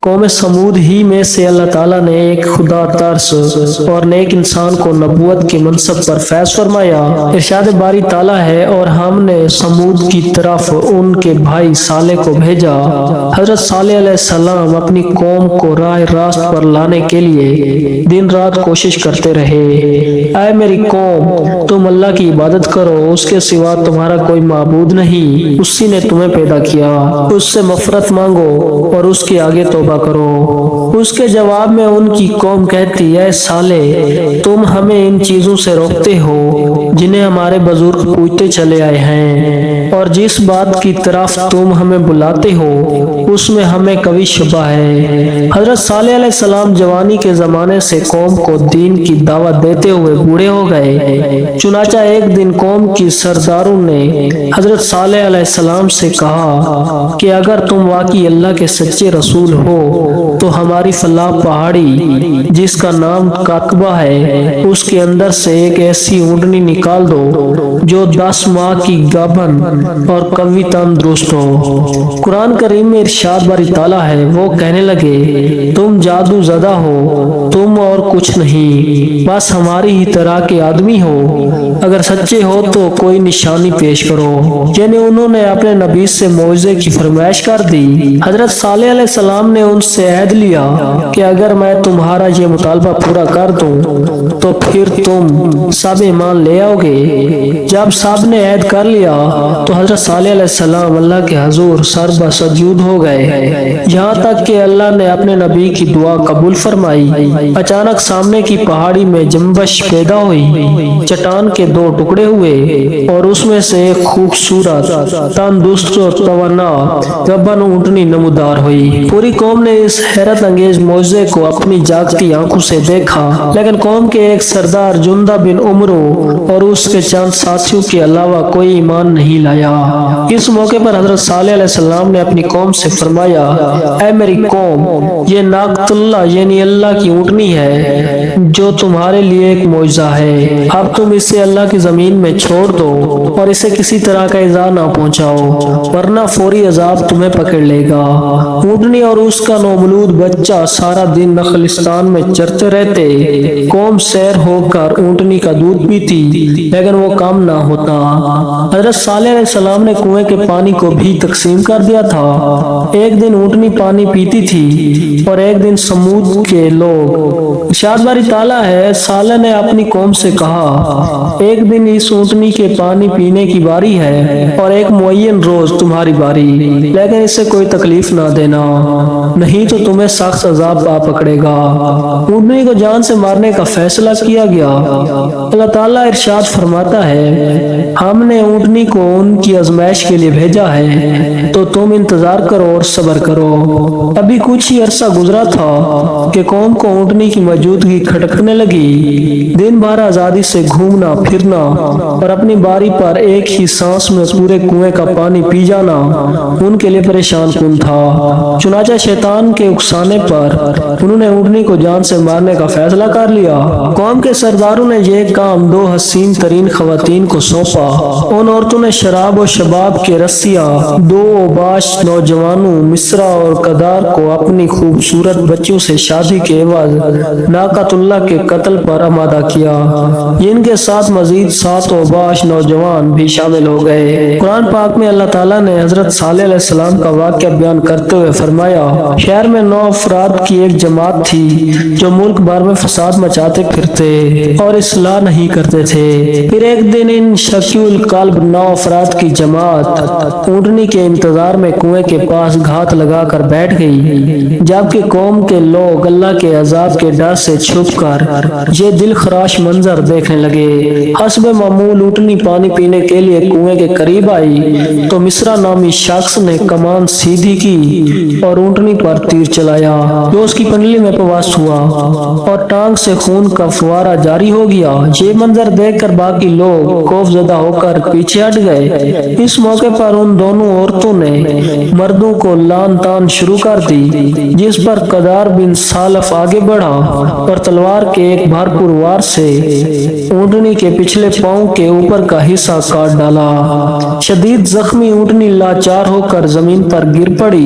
قوم سمود ہی میں سے اللہ تعالیٰ نے ایک خدا ترس اور نیک انسان کو نبوت کے منصب پر فیض فرمایا۔ ارشاد باری تعالیٰ ہے، اور ہم نے سمود کی طرف ان کے بھائی صالح کو بھیجا۔ حضرت صالح علیہ السلام اپنی قوم کو راہ راست پر لانے کے لیے دن رات کوشش کرتے رہے۔ اے میری قوم، تم اللہ کی عبادت کرو، اس کے سوا تمہارا کوئی معبود نہیں، اسی نے تمہیں پیدا کیا، اس سے مغفرت مانگو اور اس کے آگے توبہ کرو۔ اس کے جواب میں ان کی قوم کہتی، اے صالح، تم ہمیں ان چیزوں سے روکتے ہو جنہیں ہمارے بزرگ پوجتے چلے آئے ہیں، اور جس بات کی طرف تم ہمیں بلاتے ہو اس میں ہمیں کبھی شبہ ہے۔ حضرت صالح علیہ السلام جوانی کے زمانے سے قوم کو دین کی دعوت دیتے ہوئے بوڑھے ہو گئے۔ چنانچہ ایک دن قوم کی سرداروں نے حضرت صالح علیہ السلام سے کہا کہ اگر تم واقعی اللہ کے سچے رسول ہو تو ہماری فلاں پہاڑی جس کا نام کاتبہ ہے اس کے اندر سے ایک ایسی اونٹنی نکال دو جو 10 ماہ کی گابن اور قوی تندرست ہو۔ قرآن کریم میں ارشاد باری تعالیٰ ہے، وہ کہنے لگے، تم جادو زدہ ہو، تم اور کچھ نہیں، بس ہماری ہی طرح کے آدمی ہو، اگر سچے ہو تو کوئی نشانی پیش کرو۔ یعنی انہوں نے اپنے نبی سے معجزے کی فرمائش کر دی۔ حضرت صالح علیہ السلام نے ان سے عہد لیا کہ اگر میں تمہارا یہ مطالبہ پورا کر دوں تو پھر تم سب ایمان لے آؤ گے۔ جب سب نے عہد کر لیا تو حضرت صالح علیہ السلام اللہ کے حضور سر بسجود ہو گئے، یہاں تک کہ اللہ نے اپنے نبی کی دعا قبول فرمائی۔ اچانک سامنے کی پہاڑی میں جنبش پیدا ہوئی، چٹان کے 2 ٹکڑے ہوئے اور اس میں سے ایک خوبصورت تندرست اور توانا گبن اونٹنی نمودار ہوئی۔ پوری قوم نے اس حیرت انگیز معجزے کو اپنی جاگتی آنکھوں سے دیکھا، لیکن قوم کے ایک سردار جندہ بن عمرو اور اس کے چند ساتھیوں کے علاوہ کوئی ایمان نہیں لایا۔ اس موقع پر حضرت صالح علیہ السلام نے اپنی قوم سے فرمایا، اے میری قوم، یہ ناقۃ اللہ یعنی اللہ کی اونٹنی ہے جو تمہارے لیے ایک معجزہ ہے، اب تم اسے اللہ کی زمین میں چھوڑ دو اور اسے کسی طرح کا ایذا نہ پہنچاؤ، ورنہ فوری عذاب تمہیں پکڑ لے گا۔ اونٹنی اور اس کا نومولود بچہ سارا دن نخلستان میں چرتے رہتے، قوم سیر ہو کر اونٹنی کا دودھ پیتی، لیکن وہ کام نہ ہوتا۔ حضرت صالح علیہ السلام نے کنویں کے پانی کو بھی تقسیم کر دیا تھا۔ ایک دن اونٹنی پانی پیتی تھی اور ایک دن سمود کے لوگ۔ ارشاد باری تعالیٰ ہے، صالح نے اپنی قوم سے کہا، ایک دن اس اونٹنی کے پانی پینے کی باری ہے اور ایک معین روز تمہاری باری، لیکن اسے کوئی تکلیف نہ دینا، نہیں تو تمہیں سخت عذاب آ پکڑے گا۔ اونٹنی کو جان سے مارنے کا فیصلہ کیا گیا۔ اللہ تعالیٰ ارشاد فرماتا ہے، ہم نے اونٹنی کو ان کی آزمائش کے لیے بھیجا ہے، تو تم انتظار کرو اور صبر کرو۔ ابھی کچھ ہی عرصہ گزرا تھا کہ قوم کو اونٹنی کی موجودگی کھٹکنے لگی۔ دن بھر آزادی سے گھومنا پھرنا اور اپنی باری پر ایک ہی سانس میں پورے کنویں کا پانی پی جانا ان کے لیے پریشان کن تھا۔ چنانچہ شیطان کے اکسانے پر انہوں نے اونٹنی کو جان سے مارنے کا فیصلہ کر لیا۔ قوم کے سرداروں نے یہ کام 2 حسین ترین خواتین کو سونپا۔ ان عورتوں نے شراب و شباب کے رسیاں 2 اوباش نوجوانوں مصرع اور قدار کو اپنی خوبصورت بچیوں سے شادی کے عوض ناقۃ اللہ کے قتل پر آمادہ کیا۔ ان کے ساتھ مزید 7 اوباش نوجوان بھی شامل ہو گئے۔ قرآن پاک میں اللہ تعالیٰ نے حضرت صالح علیہ السلام کا واقعہ بیان کرتے ہوئے فرمایا، شہر میں 9 افراد کی ایک جماعت تھی جو ملک بھر میں فساد مچاتے پھرتے اور اصلاح نہیں کرتے تھے۔ پھر ایک دن ان شقی القلب 9 افراد کی جماعت اونٹنی کے انتظار میں کنویں کے پاس گھات لگا کر بیٹھ گئی، جبکہ قوم کے لوگ اللہ کے عذاب کے ڈر سے چھپ کر یہ دل خراش منظر دیکھنے لگے۔ حسب معمول اونٹنی پانی پینے کے لیے کنویں کے قریب آئی تو مصرع نامی شخص نے کمان سیدھی کی اور اونٹنی پر تیر چلایا، جو اس کی پنڈلی میں پواس ہوا اور ٹانگ سے خون کا فوارہ جاری ہو گیا۔ یہ منظر دیکھ کر باقی لوگ خوف زدہ ہو کر پیچھے ہٹ گئے۔ اس موقع پر ان دونوں عورتوں نے مردوں کو لان تان شروع کر دی، جس پر قدار بن سالف آگے بڑھا اور تلوار کے ایک بھرپور وار سے اونٹنی کے پچھلے پاؤں کے اوپر کا حصہ کاٹ ڈالا۔ شدید زخمی اونٹنی لاچار ہو کر زمین پر گر پڑی۔